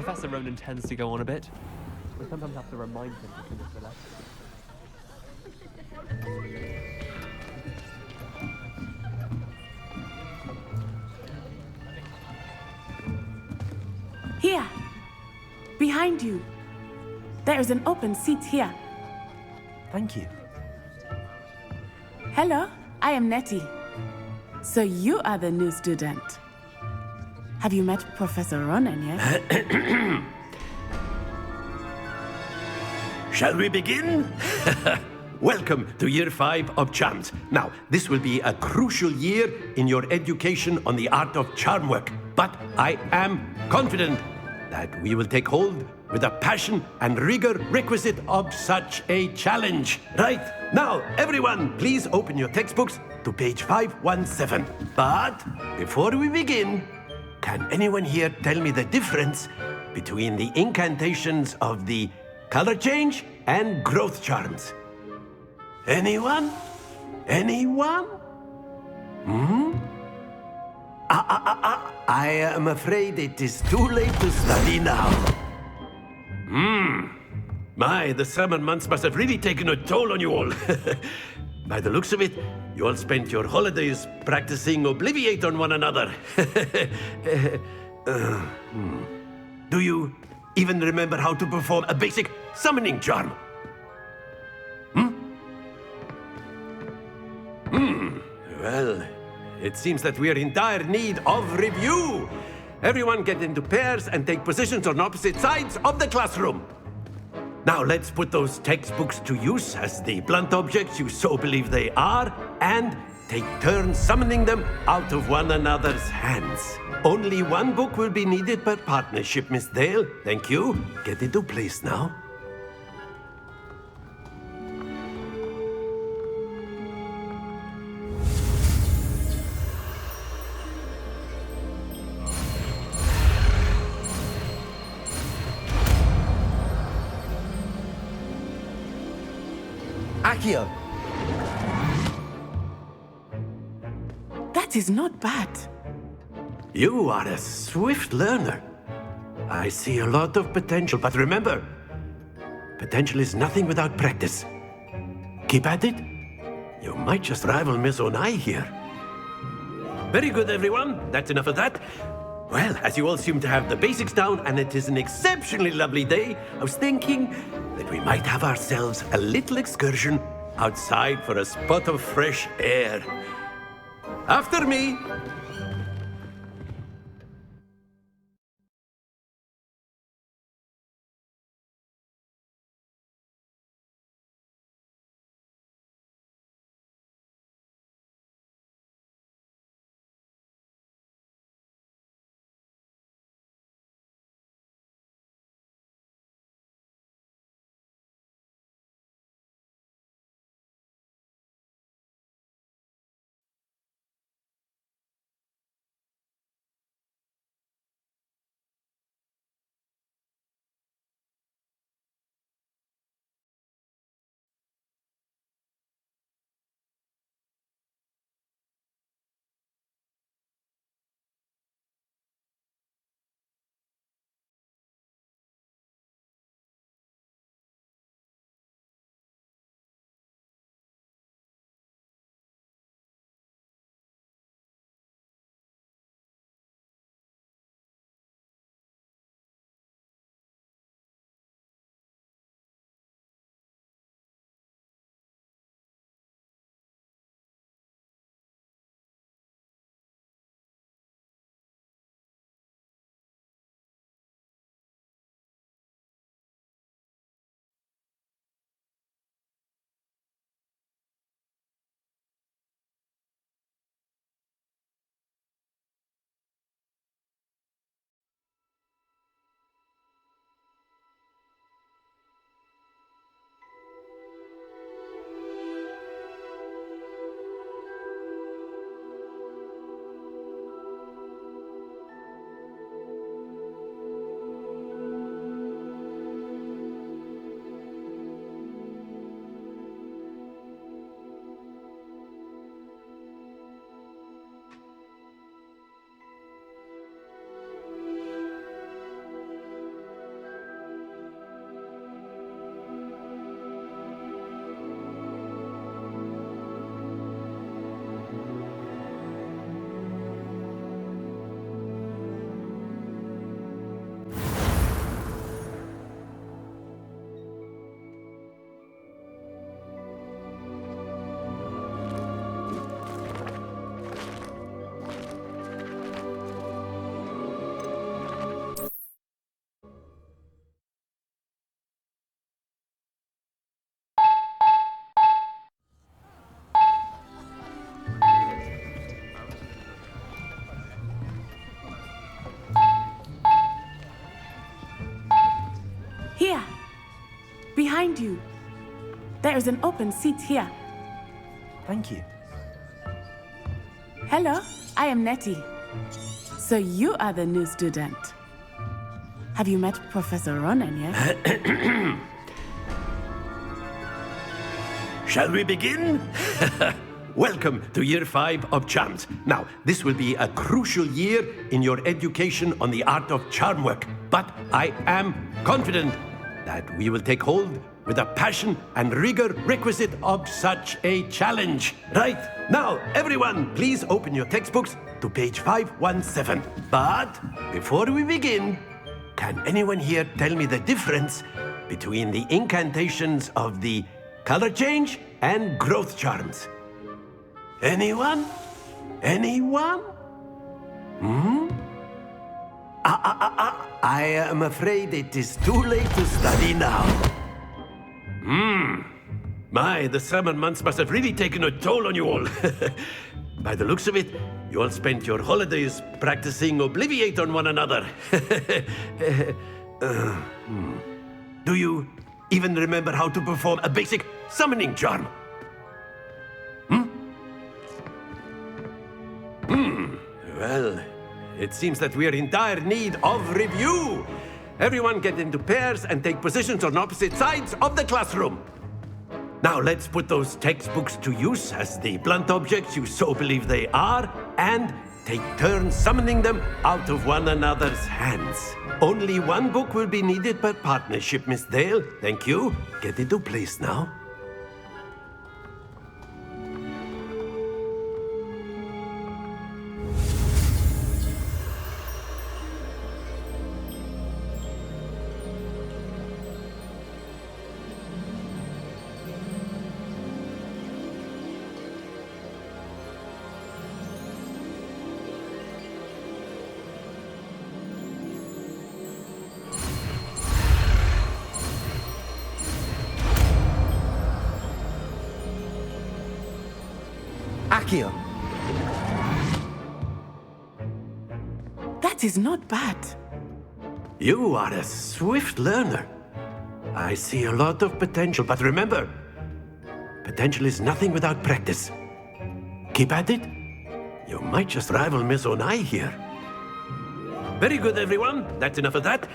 Professor Ronan tends to go on a bit. We sometimes have to remind him to finish the lesson. Here, behind you. There is an open seat here. Thank you. Hello, I am Nettie. So you are the new student. Have you met Professor Ronan yet? Shall we begin? Welcome to Year 5 of Charms. Now, this will be a crucial year in your education on the art of charm work. But I am confident that we will take hold with the passion and rigor requisite of such a challenge. Right, now, everyone, please open your textbooks to page 517. But before we begin, can anyone here tell me the difference between the incantations of the color change and growth charms? Anyone? Anyone? I am afraid it is too late to study now. My, the summer months must have really taken a toll on you all. By the looks of it, you all spent your holidays practicing Obliviate on one another. Do you even remember how to perform a basic summoning charm? Well, it seems that we are in dire need of review. Everyone get into pairs and take positions on opposite sides of the classroom. Now let's put those textbooks to use as the blunt objects you so believe they are, and take turns summoning them out of one another's hands. Only one book will be needed per partnership, Miss Dale. Thank you. Get into place now. Accio! That is not bad. You are a swift learner. I see a lot of potential, but remember, potential is nothing without practice. Keep at it. You might just rival Miss Onai here. Very good, everyone. That's enough of that. Well, as you all seem to have the basics down, and it is an exceptionally lovely day, I was thinking that we might have ourselves a little excursion outside for a spot of fresh air. After me! behind you. There is an open seat here. Thank you. Hello, I am Nettie. So you are the new student. Have you met Professor Ronan yet? Shall we begin? Welcome to Year 5 of Charms. Now, this will be a crucial year in your education on the art of charm work. But I am confident that we will take hold with the passion and rigor requisite of such a challenge. Right, now, everyone, please open your textbooks to page 517. But before we begin, can anyone here tell me the difference between the incantations of the color change and growth charms? Anyone? Anyone? I am afraid it is too late to study now. My, the summer months must have really taken a toll on you all. By the looks of it, you all spent your holidays practicing Obliviate on one another. Do you even remember how to perform a basic summoning charm? Well, it seems that we are in dire need of review. Everyone get into pairs and take positions on opposite sides of the classroom. Now let's put those textbooks to use as the blunt objects you so believe they are, and take turns summoning them out of one another's hands. Only one book will be needed per partnership, Miss Dale. Thank you. Get into place now. Akio. That is not bad. You are a swift learner. I see a lot of potential, but remember, potential is nothing without practice. Keep at it. You might just rival Miss Onai here. Very good, everyone. That's enough of that.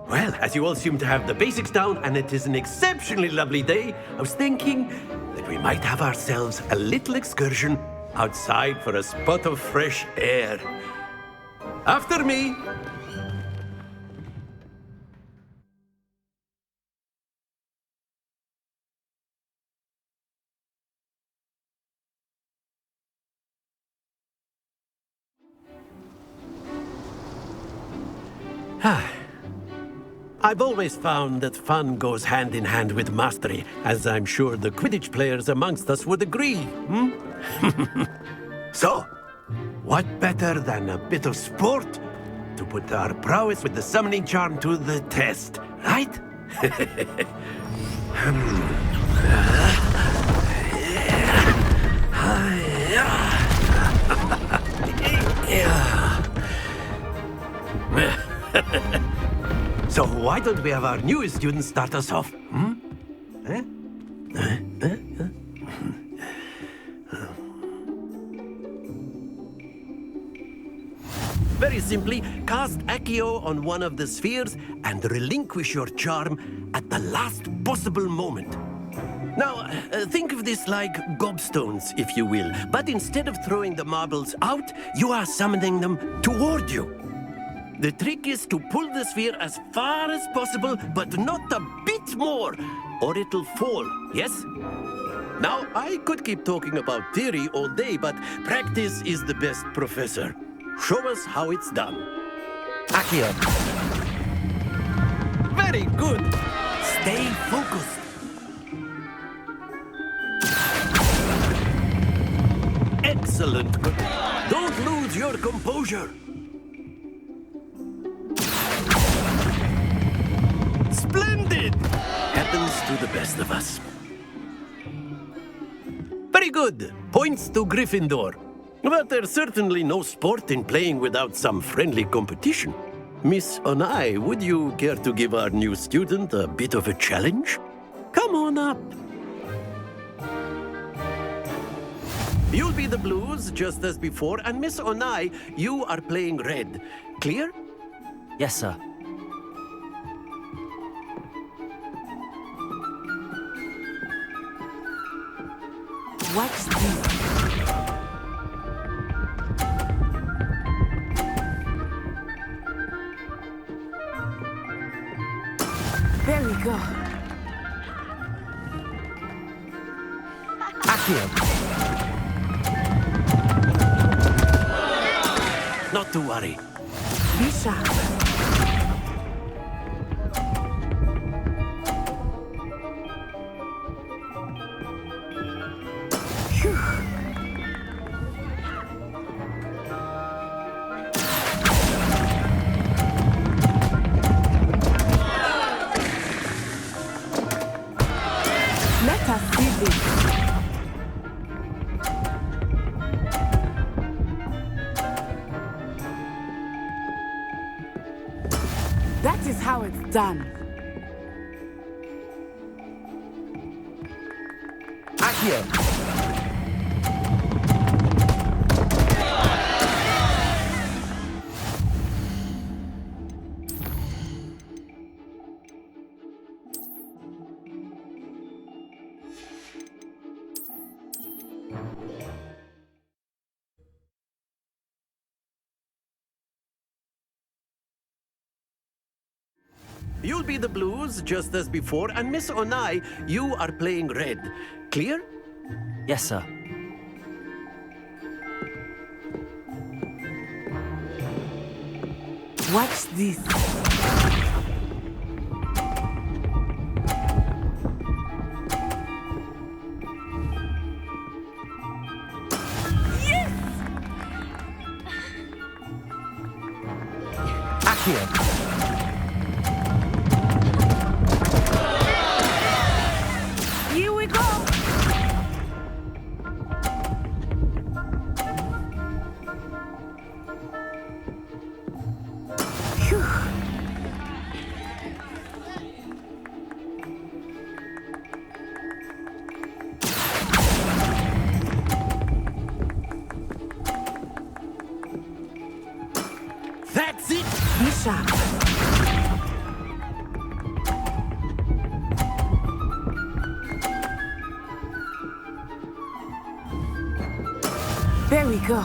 Well, as you all seem to have the basics down, and it is an exceptionally lovely day, I was thinking that we might have ourselves a little excursion outside for a spot of fresh air. After me. I've always found that fun goes hand in hand with mastery, as I'm sure the Quidditch players amongst us would agree. So, what better than a bit of sport to put our prowess with the summoning charm to the test, right? So why don't we have our newest student start us off? Very simply, cast Accio on one of the spheres and relinquish your charm at the last possible moment. Now, think of this like gobstones, if you will, but instead of throwing the marbles out, you are summoning them toward you. The trick is to pull the sphere as far as possible, but not a bit more, or it'll fall, yes? Now, I could keep talking about theory all day, but practice is the best professor. Show us how it's done. Akio. Very good. Stay focused. Excellent. Don't lose your composure. Splendid! Happens to the best of us. Very good. Points to Gryffindor. But there's certainly no sport in playing without some friendly competition. Miss Onai, would you care to give our new student a bit of a challenge? Come on up. You'll be the blues, just as before, and Miss Onai, you are playing red. Clear? Yes, sir. Watch this. There we go. Accio. Not to worry. Be sharp. Phew. Let us see this. That is how it's done. Accio. You'll be the blues, just as before, and Miss Onai, you are playing red. Clear? Yes, sir. Watch this. Accio. Here we go. Phew. That's it! Be sharp. There we go.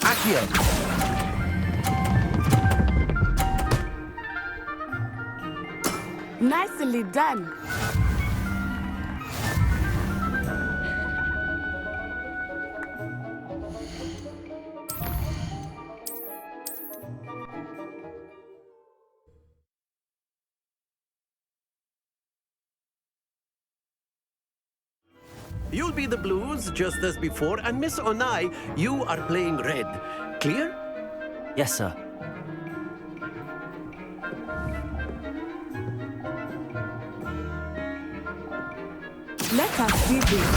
Accio. Nicely done. You'll be the blues, just as before, and Miss Onai, you are playing red. Clear? Yes, sir. Let us see this.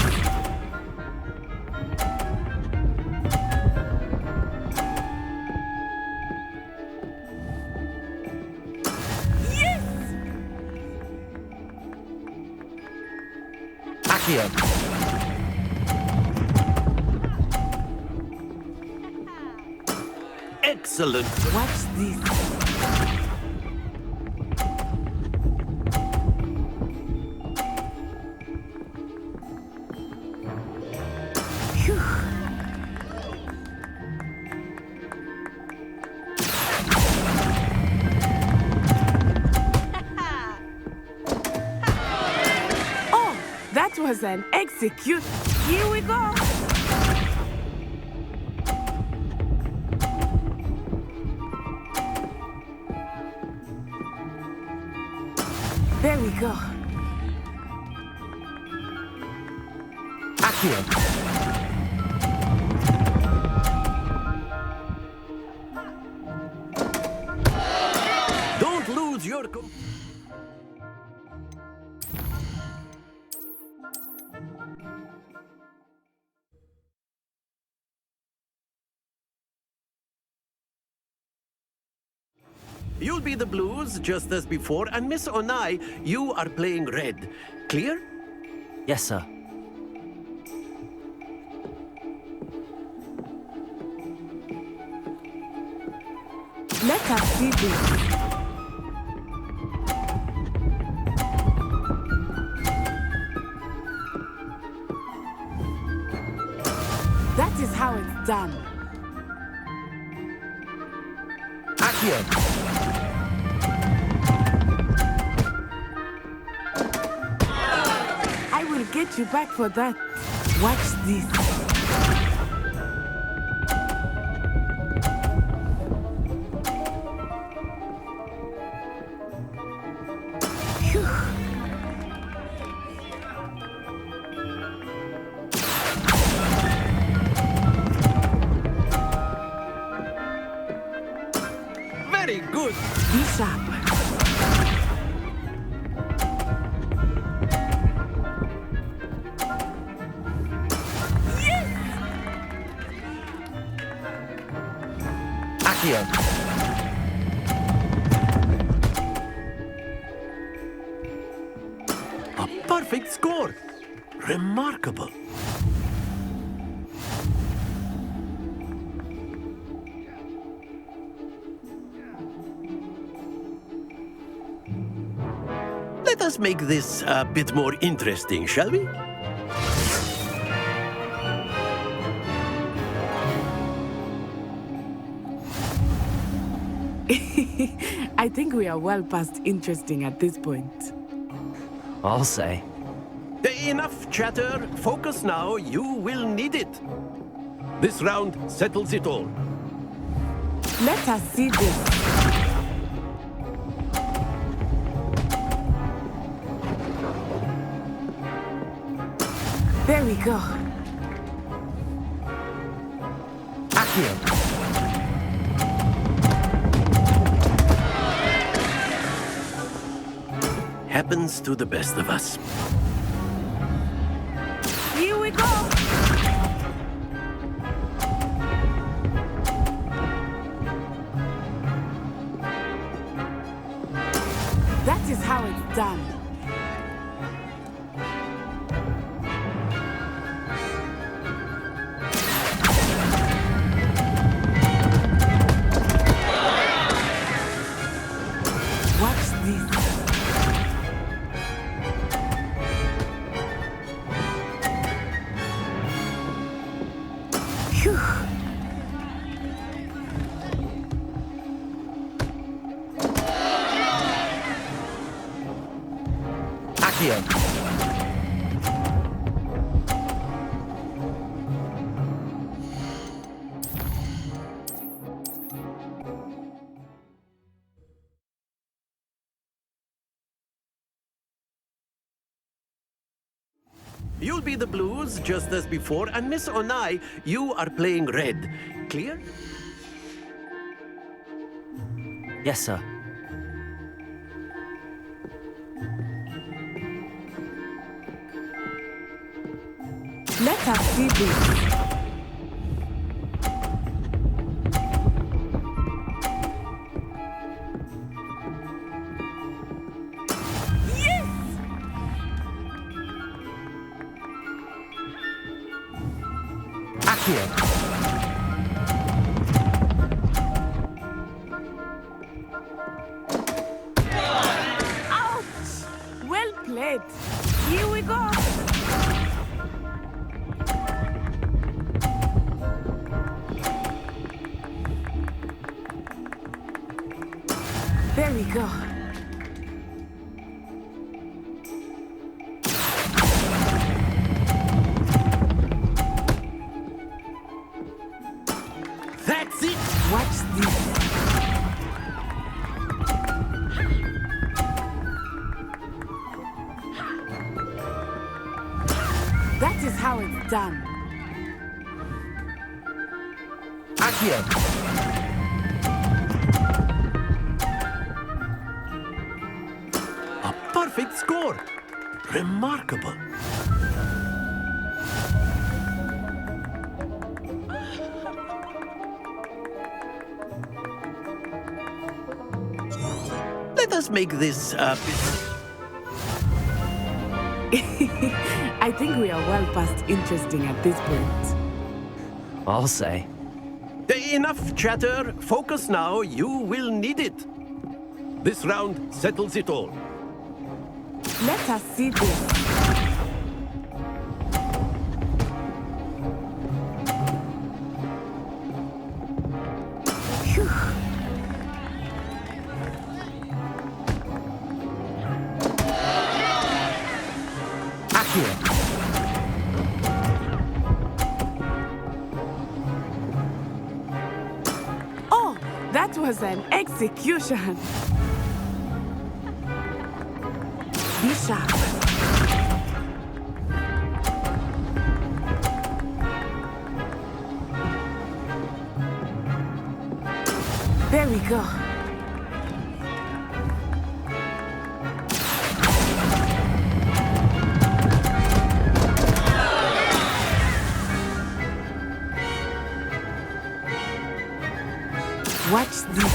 Accio. Excellent. Watch this. Phew. Oh, that was an execute. Here we go. There we go. Accio. Don't lose your... You'll be the blues, just as before, and Miss Onai, you are playing red. Clear? Yes, sir. Let us see this. That is how it's done. Accio. I will get you back for that. Watch this. Phew. Very good. Be sharp. Accio. A perfect score. Remarkable. Let us make this a bit more interesting, shall we? I think we are well past interesting at this point. I'll say. Enough chatter. Focus now. You will need it. This round settles it all. Let us see this. There we go. Accio. Happens to the best of us. Here we go. That is how it's done. Watch this. Phew. Accio. You'll be the blues, just as before, and Miss Onai, you are playing red. Clear? Yes, sir. Let us see this. Accio. Ouch! Well played. Here we go. There we go. That's it! Watch this. That is how it's done. Accio. A perfect score. Remarkable. us make this I think we are well past interesting at this point. I'll say. Enough chatter. Focus now. You will need it. This round settles it all. Let us see this. Phew. Accio. Oh, that was an execution. Be sharp. There we go. Watch this.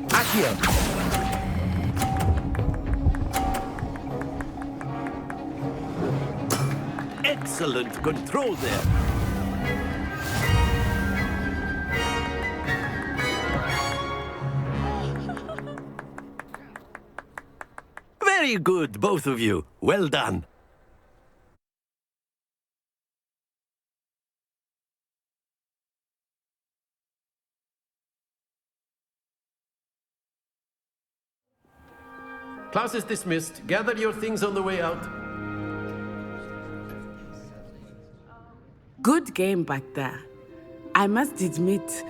Accio. Excellent control there. Very good, both of you. Well done. Class is dismissed. Gather your things on the way out. Good game back there. I must admit,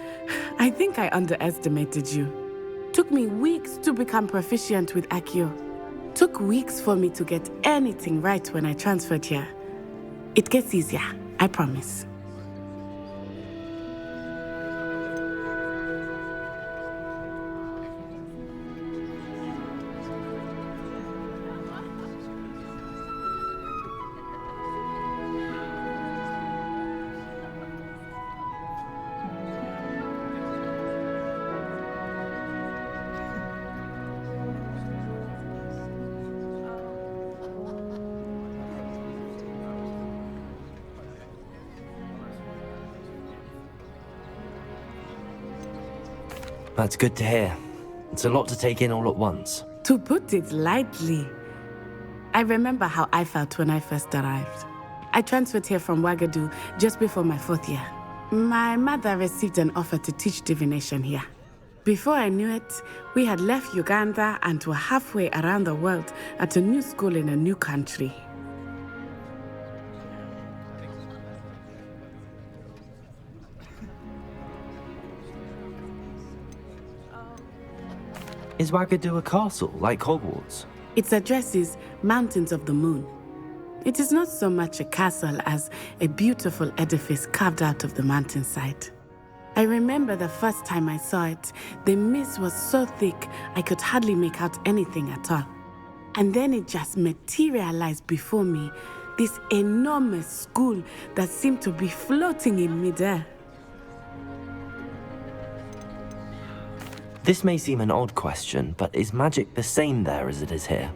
I think I underestimated you. Took me weeks to become proficient with Accio. Took weeks for me to get anything right when I transferred here. It gets easier, I promise. That's good to hear. It's a lot to take in all at once. To put it lightly, I remember how I felt when I first arrived. I transferred here from Ouagadougou just before my 4th year. My mother received an offer to teach divination here. Before I knew it, we had left Uganda and were halfway around the world at a new school in a new country. Is Ouagadougou a castle, like Hogwarts? Its address is Mountains of the Moon. It is not so much a castle as a beautiful edifice carved out of the mountainside. I remember the first time I saw it, the mist was so thick I could hardly make out anything at all. And then it just materialized before me, this enormous school that seemed to be floating in midair. This may seem an odd question, but is magic the same there as it is here?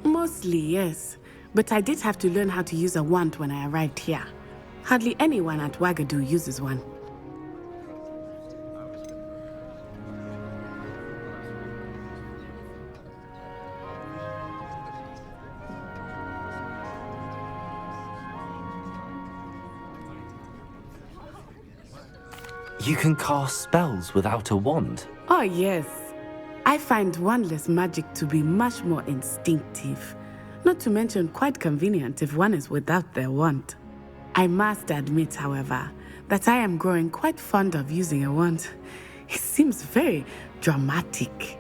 Mostly, yes. But I did have to learn how to use a wand when I arrived here. Hardly anyone at Ouagadougou uses one. You can cast spells without a wand. Oh, yes. I find wandless magic to be much more instinctive. Not to mention quite convenient if one is without their wand. I must admit, however, that I am growing quite fond of using a wand. It seems very dramatic.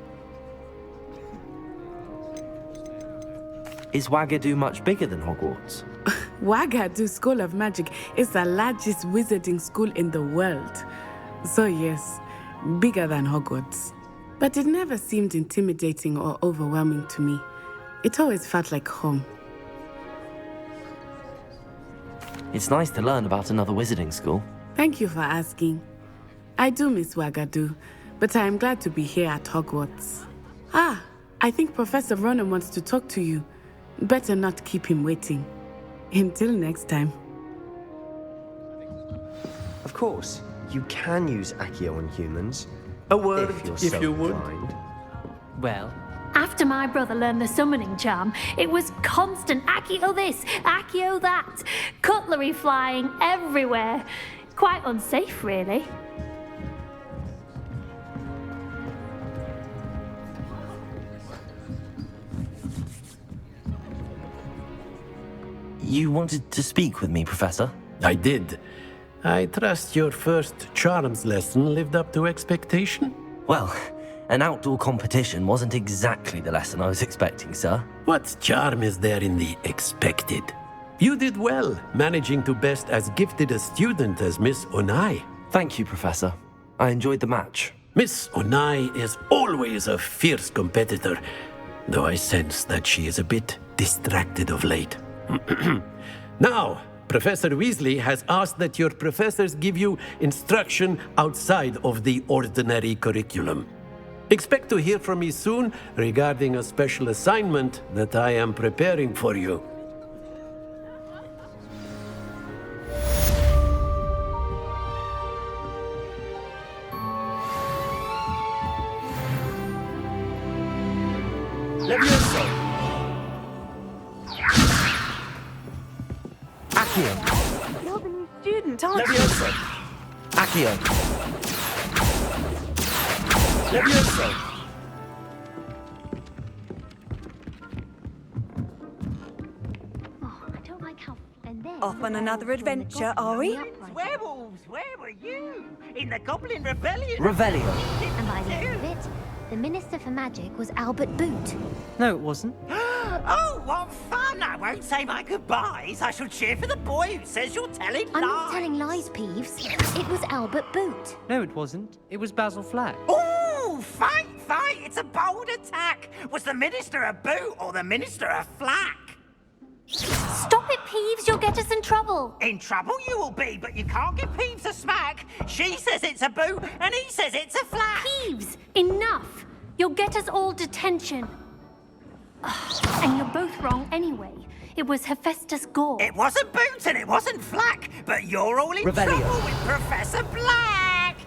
Is Ouagadougou much bigger than Hogwarts? Ouagadougou School of Magic is the largest wizarding school in the world. So yes, bigger than Hogwarts. but it never seemed intimidating or overwhelming to me. It always felt like home. It's nice to learn about another wizarding school. Thank you for asking. I do miss Wagadu, but I am glad to be here at Hogwarts. Ah, I think Professor Ronan wants to talk to you. Better not keep him waiting. Until next time. Of course, you can use Accio on humans. A word, if you're if so you would. inclined. Well, After my brother learned the summoning charm, it was constant Accio this, Accio that. Cutlery flying everywhere. Quite unsafe, really. You wanted to speak with me, Professor? I did. I trust your first charms lesson lived up to expectation? Well, an outdoor competition wasn't exactly the lesson I was expecting, sir. What charm is there in the expected? You did well, managing to best as gifted a student as Miss Onai. Thank you, Professor. I enjoyed the match. Miss Onai is always a fierce competitor, though I sense that she is a bit distracted of late. Now, Professor Weasley has asked that your professors give you instruction outside of the ordinary curriculum. Expect to hear from me soon regarding a special assignment that I am preparing for you. Levioso! Accio! You're the new student, aren't you? Levioso! Accio! Levioso! Oh, I don't like how... And then... Off on another adventure, are we? Werewolves, where were you? In the Goblin Rebellion? Revelio! And by the end of it, the Minister for Magic was Albert Boot. no, it wasn't. Oh, what fun! I won't say my goodbyes. I shall cheer for the boy who says you're telling I'm lies. not telling lies, Peeves. It was Albert Boot. No, it wasn't. It was Basil Flack. Ooh, fight! It's a bold attack. Was the Minister a boot or the Minister a flack? Stop it, Peeves. You'll get us in trouble. In trouble you will be, but you can't give Peeves a smack. She says it's a boot and he says it's a flack. Peeves, enough. You'll get us all detention. Ugh, and you're both wrong anyway. It was Hephaestus Gore. It wasn't boot and it wasn't flack, but you're all in Revelio. trouble with Professor Black.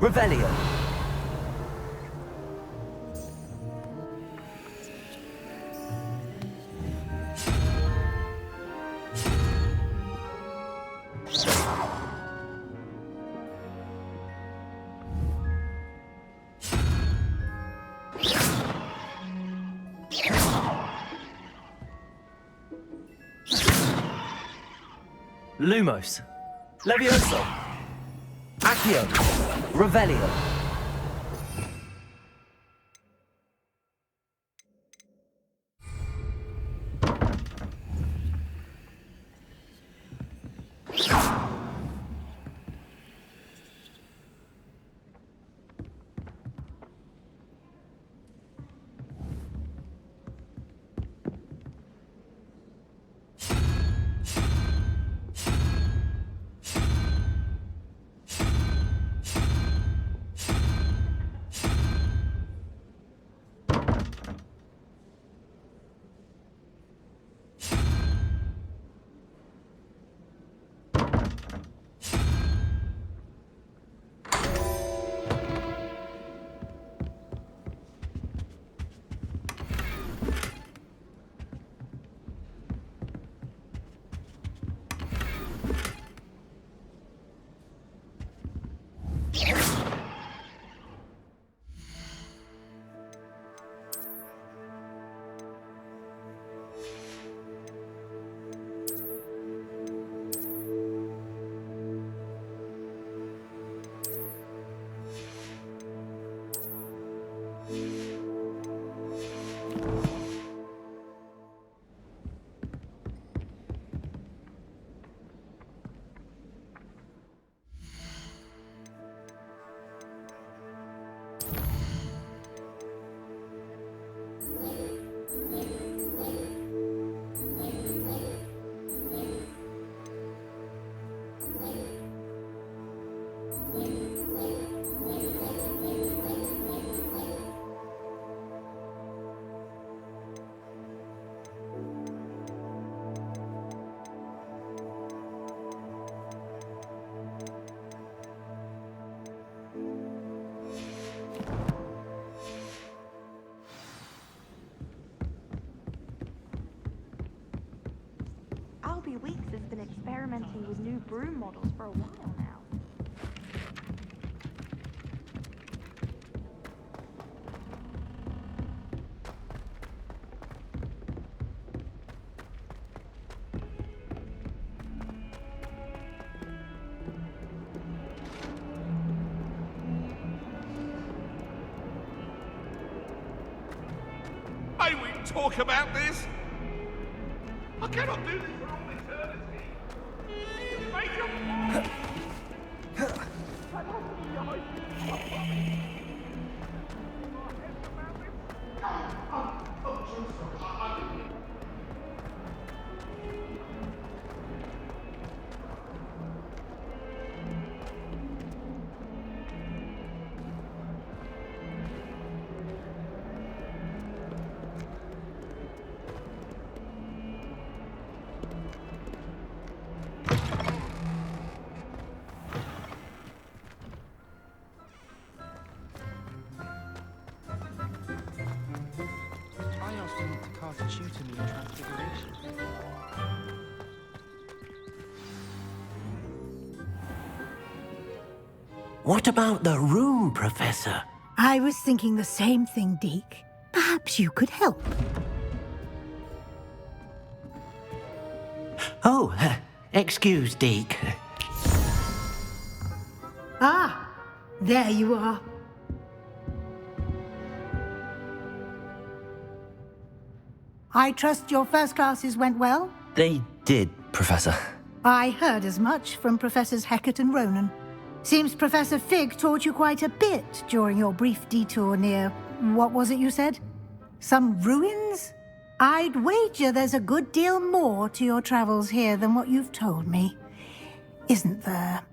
Revelio! Lumos! Levioso! Accio! Revelio! few weeks has been experimenting with new broom models for a while now. May we talk about this? I cannot do this for all eternity. Make your... I asked him to cast a tutor me in Transfiguration. What about the room, Professor? I was thinking the same thing, Deke. Perhaps you could help. Oh, excuse, Deke. Ah, there you are. I trust your first classes went well? They did, Professor. I heard as much from Professors Hecat and Ronan. Seems Professor Fig taught you quite a bit during your brief detour near... what was it you said? Some ruins? I'd wager there's a good deal more to your travels here than what you've told me. Isn't there?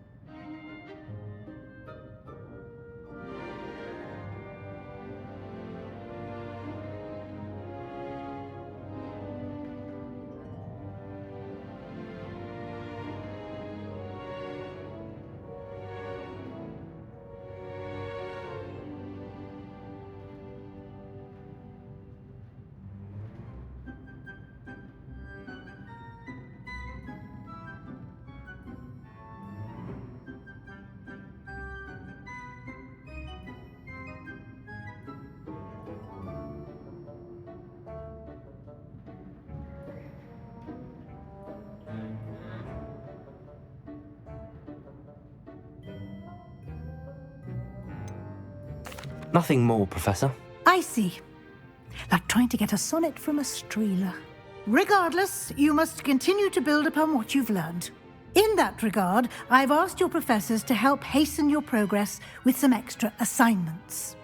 Nothing more, Professor. I see. Like trying to get a sonnet from a streeler. Regardless, you must continue to build upon what you've learned. In that regard, I've asked your professors to help hasten your progress with some extra assignments.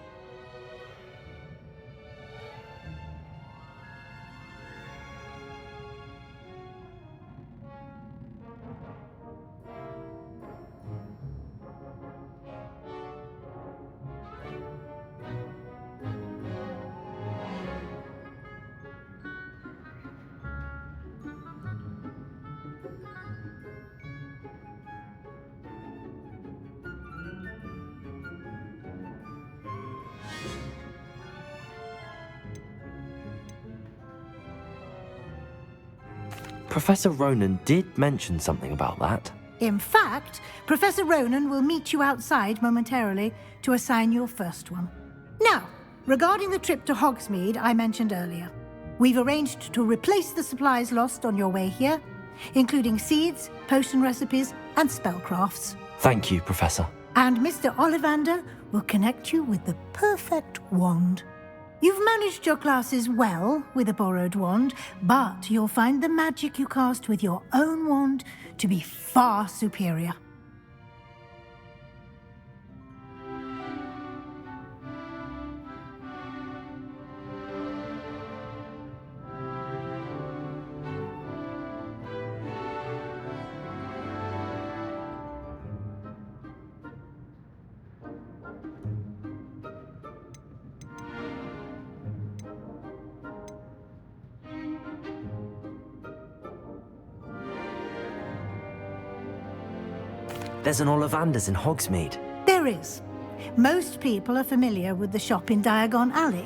Professor Ronan did mention something about that. In fact, Professor Ronan will meet you outside momentarily to assign your first one. Now, regarding the trip to Hogsmeade I mentioned earlier, we've arranged to replace the supplies lost on your way here, including seeds, potion recipes, and spellcrafts. Thank you, Professor. And Mr. Ollivander will connect you with the perfect wand. You've managed your classes well with a borrowed wand, but you'll find the magic you cast with your own wand to be far superior. There's an Ollivander's in Hogsmeade. There is. Most people are familiar with the shop in Diagon Alley.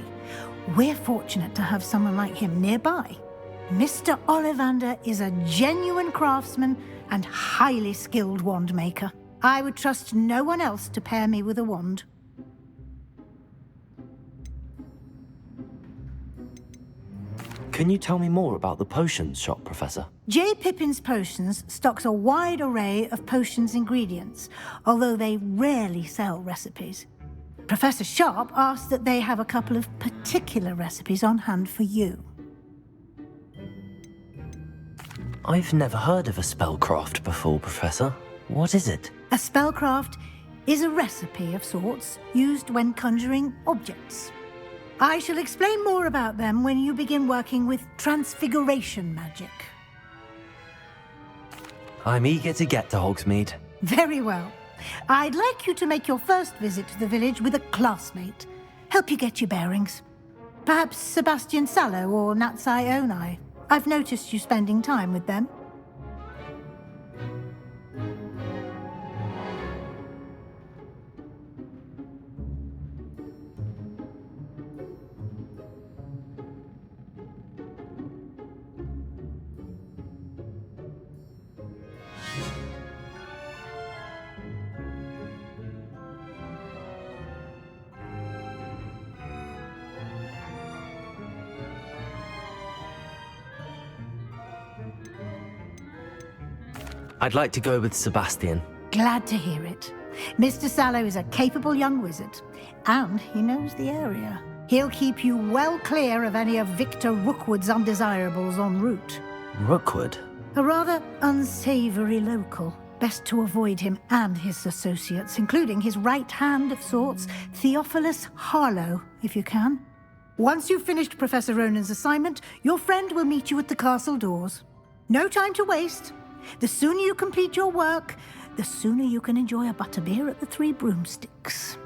We're fortunate to have someone like him nearby. Mr. Ollivander is a genuine craftsman and highly skilled wand maker. I would trust no one else to pair me with a wand. Can you tell me more about the potions shop, Professor? J. Pippin's Potions stocks a wide array of potions ingredients, although they rarely sell recipes. Professor Sharp asked that they have a couple of particular recipes on hand for you. I've never heard of a spellcraft before, Professor. What is it? A spellcraft is a recipe of sorts used when conjuring objects. I shall explain more about them when you begin working with transfiguration magic. I'm eager to get to Hogsmeade. Very well. I'd like you to make your first visit to the village with a classmate. Help you get your bearings. Perhaps Sebastian Sallow or Natsai Onai. I've noticed you spending time with them. I'd like to go with Sebastian. Glad to hear it. Mr. Sallow is a capable young wizard, and he knows the area. He'll keep you well clear of any of Victor Rookwood's undesirables en route. Rookwood? A rather unsavory local. Best to avoid him and his associates, including his right hand of sorts, Theophilus Harlow, if you can. Once you've finished Professor Ronan's assignment, your friend will meet you at the castle doors. No time to waste. The sooner you complete your work, the sooner you can enjoy a butterbeer at the Three Broomsticks.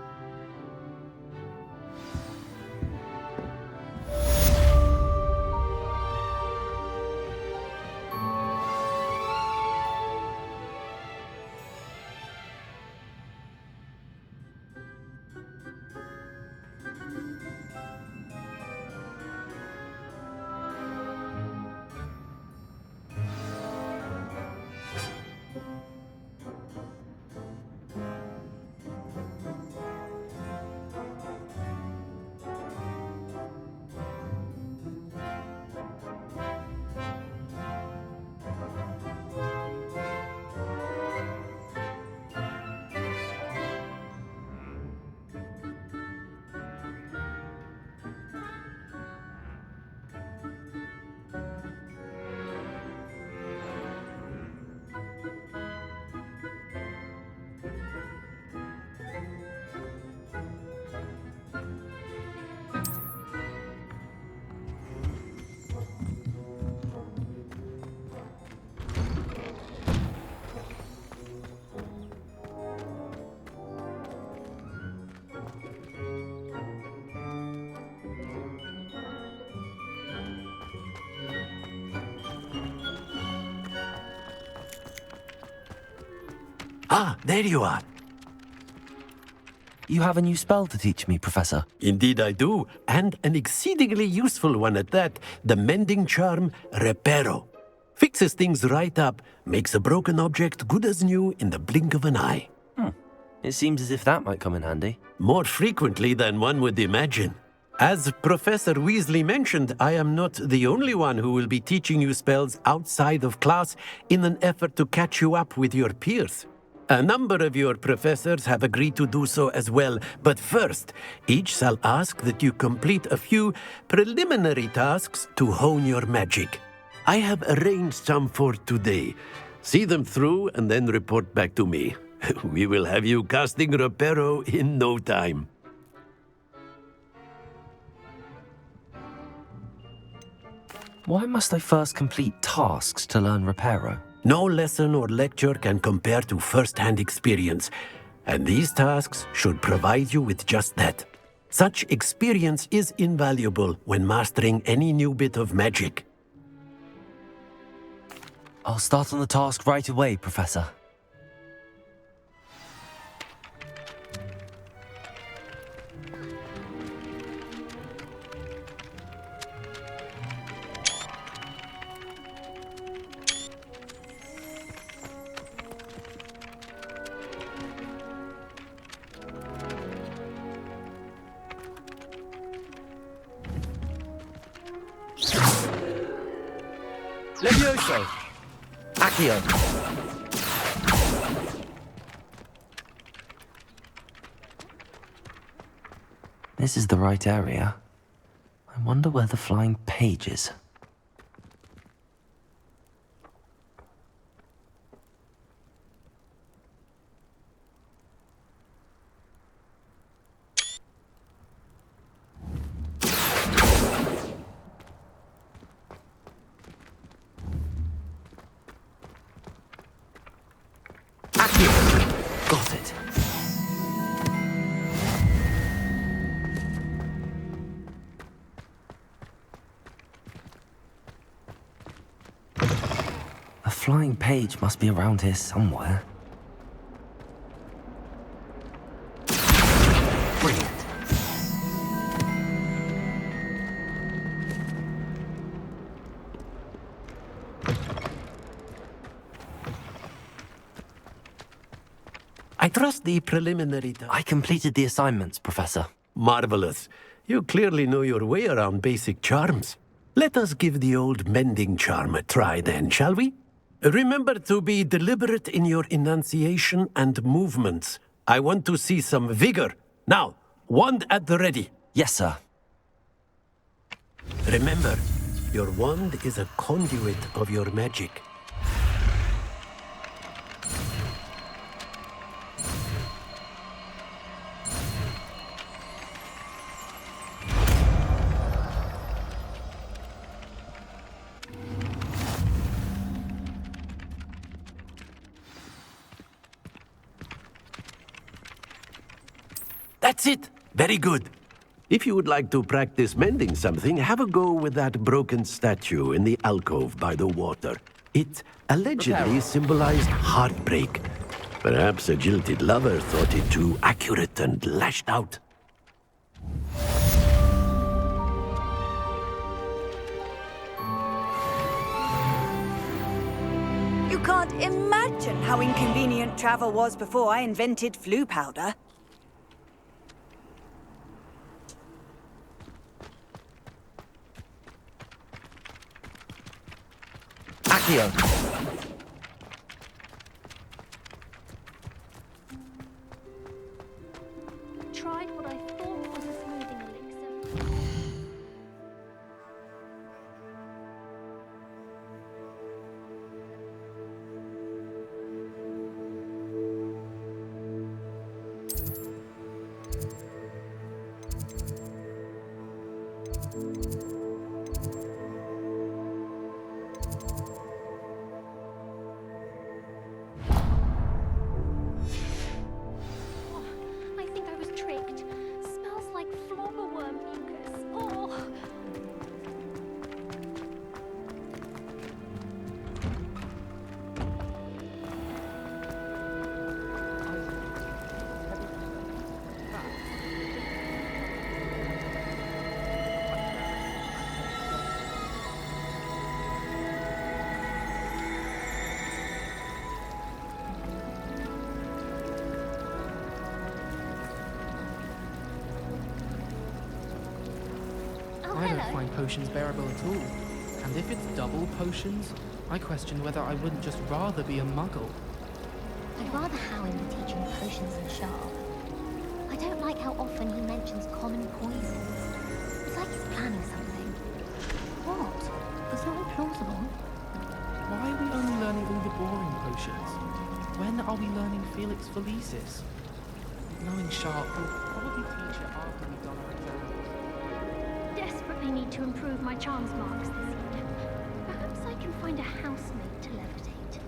Ah, there you are. You have a new spell to teach me, Professor. Indeed I do, and an exceedingly useful one at that. The mending charm, Reparo. Fixes things right up, makes a broken object good as new in the blink of an eye. It seems as if that might come in handy. More frequently than one would imagine. As Professor Weasley mentioned, I am not the only one who will be teaching you spells outside of class in an effort to catch you up with your peers. A number of your professors have agreed to do so as well, but first, each shall ask that you complete a few preliminary tasks to hone your magic. I have arranged some for today. See them through and then report back to me. We will have you casting Reparo in no time. Why must I first complete tasks to learn Reparo? No lesson or lecture can compare to first-hand experience, and these tasks should provide you with just that. Such experience is invaluable when mastering any new bit of magic. I'll start on the task right away, Professor. Levioso! Accio! This is the right area. I wonder where the flying page is. Got it. A flying page must be around here somewhere. Brilliant. I trust the preliminary... I completed the assignments, Professor. Marvelous. You clearly know your way around basic charms. Let us give the old mending charm a try then, shall we? Remember to be deliberate in your enunciation and movements. I want to see some vigor. Now, wand at the ready. Yes, sir. Remember, your wand is a conduit of your magic. That's it! Very good. If you would like to practice mending something, have a go with that broken statue in the alcove by the water. It allegedly symbolized heartbreak. Perhaps a jilted lover thought it too accurate and lashed out. You can't imagine how inconvenient travel was before I invented flu powder. Accio! Tried what I thought was a smoothing elixir. I think I was tricked. Smells like flobberworm mucus. Oh. I don't find potions bearable at all. And if it's double potions, I question whether I wouldn't just rather be a muggle. I'd rather Howin be teaching potions than Sharp. I don't like how often he mentions common poisons. It's like he's planning something. What? It's not implausible. Why are we only learning all the boring potions? When are we learning Felix Felicis? Knowing Sharp will probably teach it after we've done our exams. Desperately need to improve my charms marks this year. Perhaps I can find a housemaid to levitate.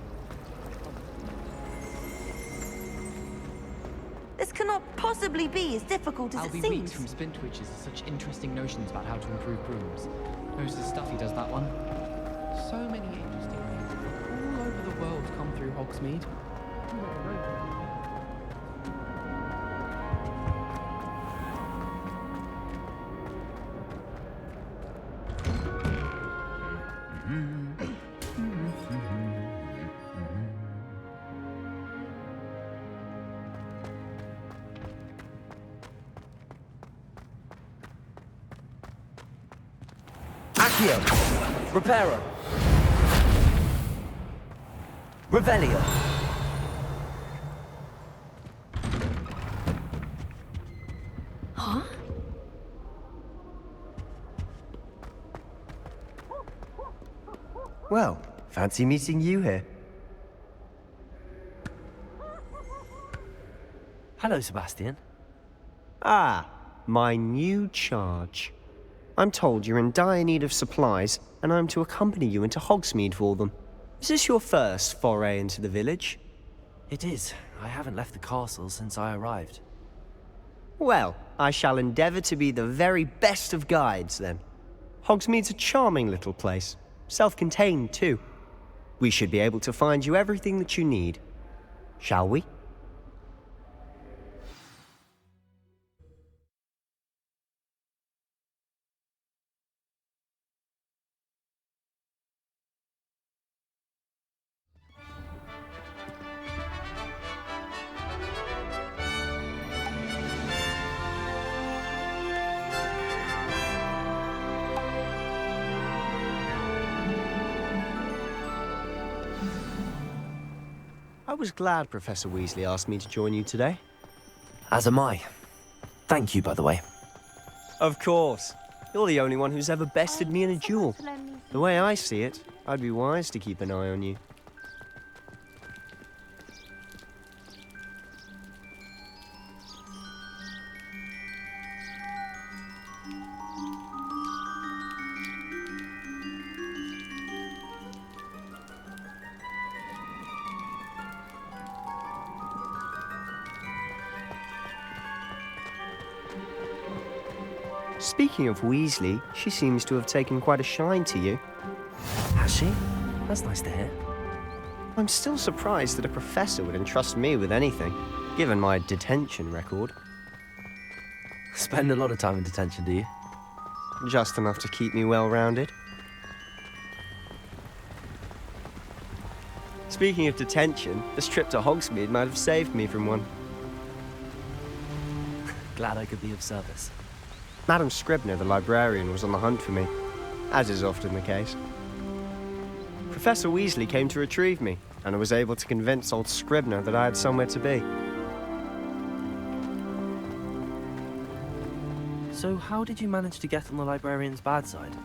This cannot possibly be as difficult as I'll it be seems. weeks from Spintwitches are such interesting notions about how to improve brooms. Knows the stuff he does, that one. So many interesting things from all over the world come through Hogsmeade. Accio! Reparo! Revelio. Huh? Well, fancy meeting you here. Hello, Sebastian. Ah, my new charge. I'm told you're in dire need of supplies, and I'm to accompany you into Hogsmeade for them. Is this your first foray into the village? It is. I haven't left the castle since I arrived. Well, I shall endeavour to be the very best of guides, then. Hogsmeade's a charming little place. Self-contained, too. We should be able to find you everything that you need. Shall we? I was glad Professor Weasley asked me to join you today. As am I. Thank you, by the way. Of course. You're the only one who's ever bested me in a duel. The way I see it, I'd be wise to keep an eye on you. Speaking of Weasley, she seems to have taken quite a shine to you. Has she? That's nice to hear. I'm still surprised that a professor would entrust me with anything, given my detention record. Spend a lot of time in detention, do you? Just enough to keep me well-rounded. Speaking of detention, this trip to Hogsmeade might have saved me from one. Glad I could be of service. Madam Scribner, the librarian, was on the hunt for me, as is often the case. Professor Weasley came to retrieve me, and I was able to convince old Scribner that I had somewhere to be. So how did you manage to get on the librarian's bad side?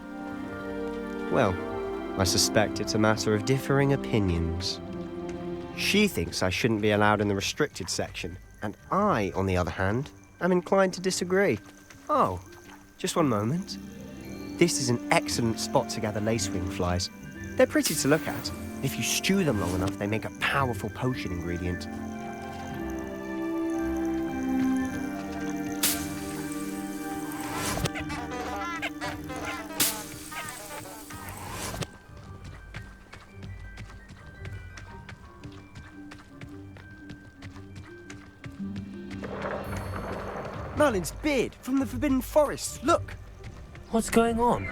Well, I suspect it's a matter of differing opinions. She thinks I shouldn't be allowed in the restricted section, and I, on the other hand, am inclined to disagree. Oh, just one moment. This is an excellent spot to gather lacewing flies. They're pretty to look at. If you stew them long enough, they make a powerful potion ingredient. Merlin's beard from the Forbidden Forest. Look! What's going on?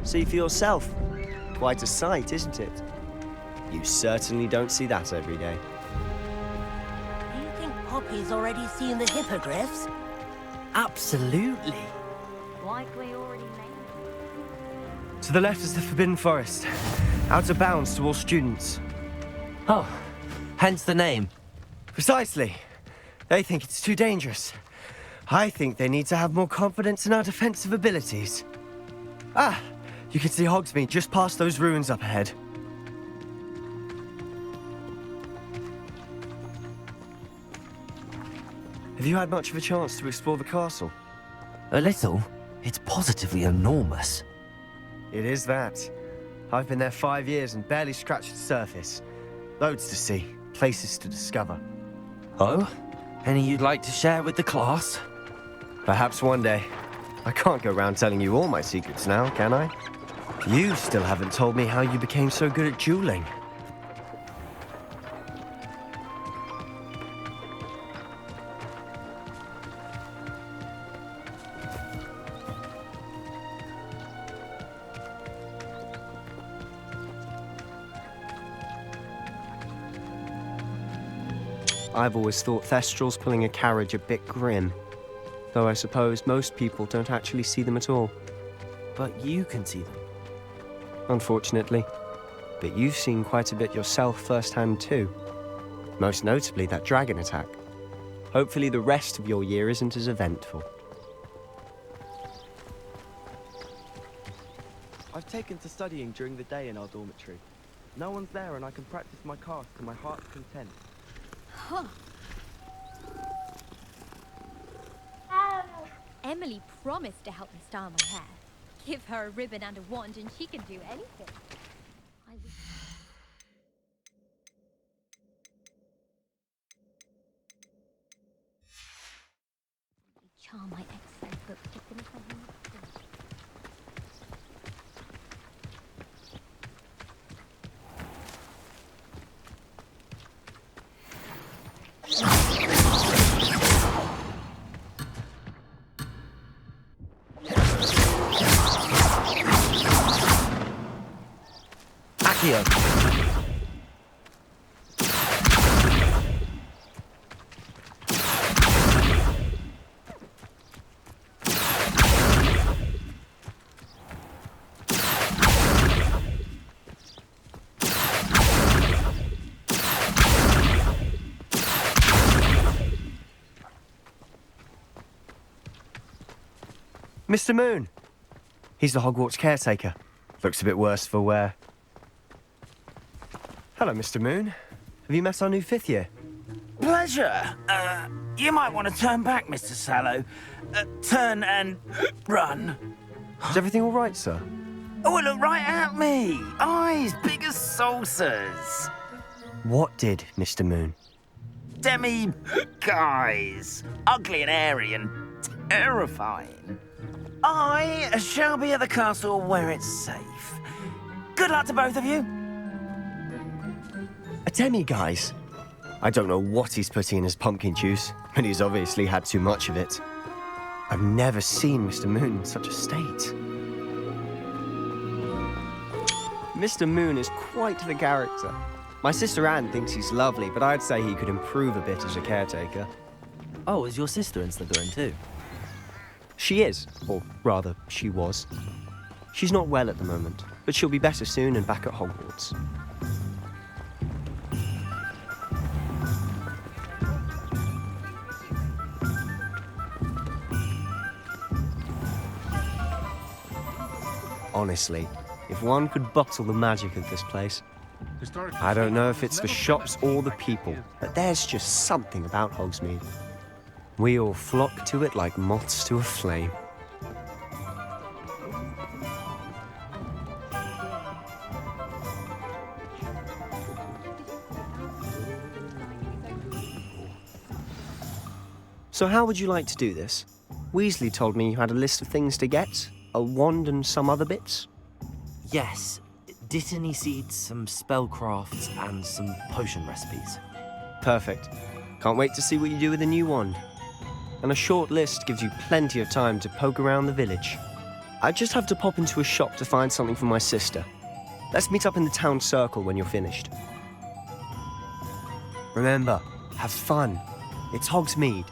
See for yourself. Quite a sight, isn't it? You certainly don't see that every day. Do you think Poppy's already seen the hippogriffs? Absolutely. Like we already made. To the left is the Forbidden Forest. Out of bounds to all students. Oh, hence the name. Precisely. They think it's too dangerous. I think they need to have more confidence in our defensive abilities. Ah, you can see Hogsmeade just past those ruins up ahead. Have you had much of a chance to explore the castle? A little. It's positively enormous. It is that. I've been there 5 years and barely scratched the surface. Loads to see, places to discover. Oh? Any you'd like to share with the class? Perhaps one day. I can't go around telling you all my secrets now, can I? You still haven't told me how you became so good at dueling. I've always thought Thestrals pulling a carriage a bit grim. Though I suppose most people don't actually see them at all. But you can see them. Unfortunately. but you've seen quite a bit yourself firsthand too. Most notably that dragon attack. Hopefully the rest of your year isn't as eventful. I've taken to studying during the day in our dormitory. No one's there and I can practice my cast to my heart's content. Huh. Emily promised to help me style my hair. Give her a ribbon and a wand and she can do anything. I wish... charm my exercise book to finish my homework. Accio! Mr. Moon! He's the Hogwarts caretaker. Looks a bit worse for wear. Hello, Mr. Moon. Have you met our new 5th year? Pleasure. You might want to turn back, Mr. Sallow. Turn and run. Is everything all right, sir? Oh, look right at me. Eyes big as saucers. What did, Mr. Moon? Guys. Ugly and airy and terrifying. I shall be at the castle where it's safe. Good luck to both of you. A demi-guise? I don't know what he's putting in his pumpkin juice, but he's obviously had too much of it. I've never seen Mr. Moon in such a state. Mr. Moon is quite the character. My sister Anne thinks he's lovely, but I'd say he could improve a bit as a caretaker. Oh, is your sister in Slytherin too? She is, or rather, she was. She's not well at the moment, but she'll be better soon and back at Hogwarts. Honestly, if one could bottle the magic of this place. I don't know if it's the shops or the people, but there's just something about Hogsmeade. We all flock to it like moths to a flame. So how would you like to do this? Weasley told me you had a list of things to get, a wand and some other bits. Yes. Dittany seeds, some spellcrafts, and some potion recipes. Perfect. Can't wait to see what you do with the new wand. And a short list gives you plenty of time to poke around the village. I just have to pop into a shop to find something for my sister. Let's meet up in the town circle when you're finished. Remember, have fun. It's Hogsmeade.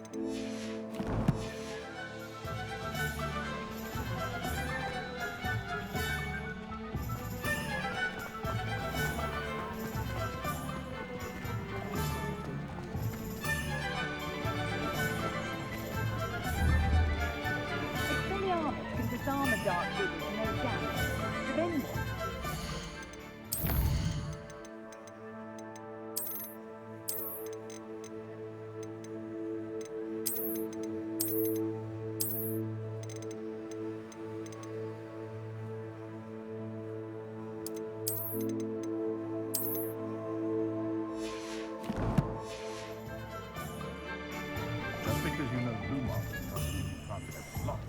Expelliarmus can disarm a dark wizard with no damage. Then what? Just because you know blue marbles doesn't mean you can't get lost.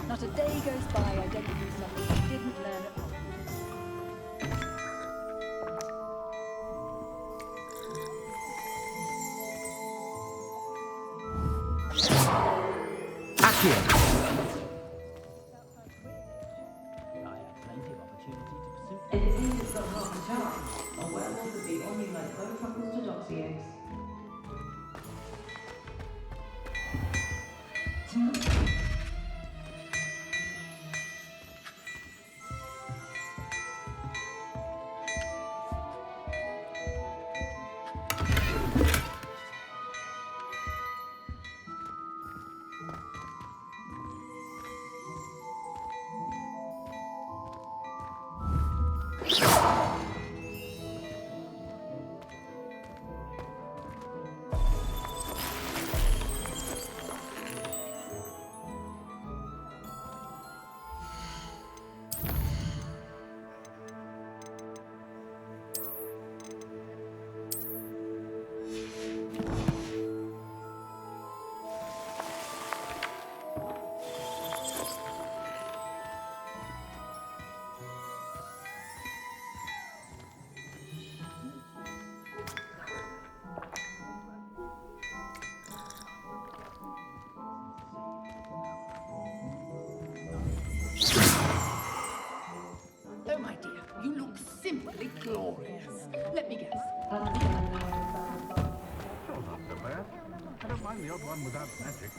Not a day goes by I don't do something I didn't learn at home. It seems it's got half a chance. A werewolf would be only like both couples to doxy eggs. Oh, my dear, you look simply glorious. Let me guess. Sure not so bad. I don't mind the odd one without magic.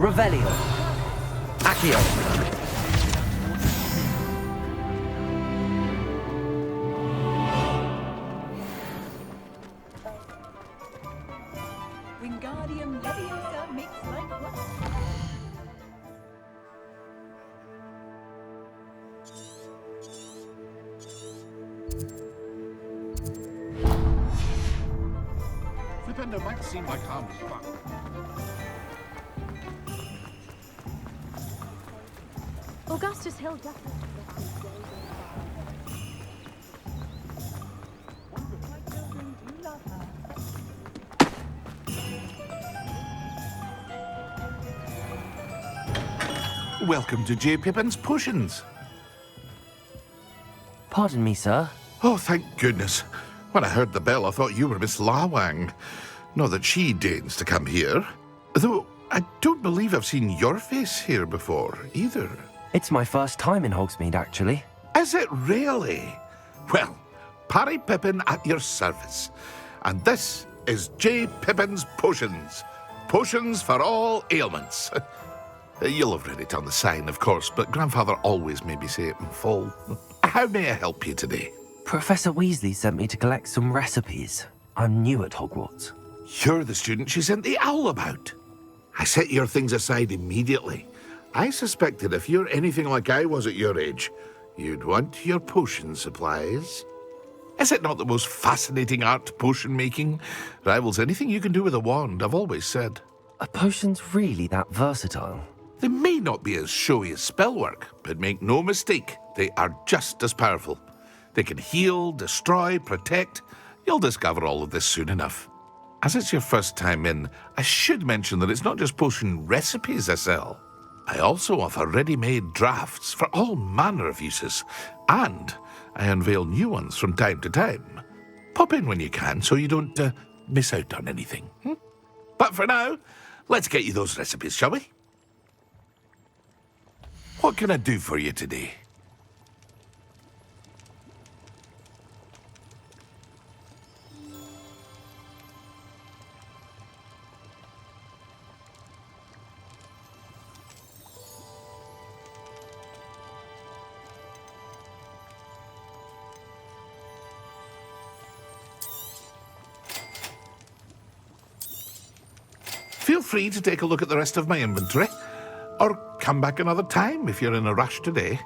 Revelio. Accio. Wingardium Leviosa makes life worse. Flipendo might seem like harmless fun. Augustus Hill definitely. Welcome to J. Pippin's Potions. Pardon me, sir. Oh, thank goodness. When I heard the bell, I thought you were Miss Lawang. Not that she deigns to come here. Though, I don't believe I've seen your face here before, either. It's my first time in Hogsmeade, actually. Is it really? Well, Parry Pippin at your service. And this is J. Pippin's Potions. Potions for all ailments. You'll have read it on the sign, of course, but Grandfather always made me say it in full. How may I help you today? Professor Weasley sent me to collect some recipes. I'm new at Hogwarts. You're the student she sent the owl about. I set your things aside immediately. I suspected if you're anything like I was at your age, you'd want your potion supplies. Is it not the most fascinating art, potion making? Rivals anything you can do with a wand, I've always said. Are potions really that versatile? They may not be as showy as spellwork, but make no mistake, they are just as powerful. They can heal, destroy, protect. You'll discover all of this soon enough. As it's your first time in, I should mention that it's not just potion recipes I sell. I also offer ready-made drafts for all manner of uses, and I unveil new ones from time to time. Pop in when you can so you don't miss out on anything. But for now, let's get you those recipes, shall we? What can I do for you today? Feel free to take a look at the rest of my inventory, or come back another time if you're in a rush today.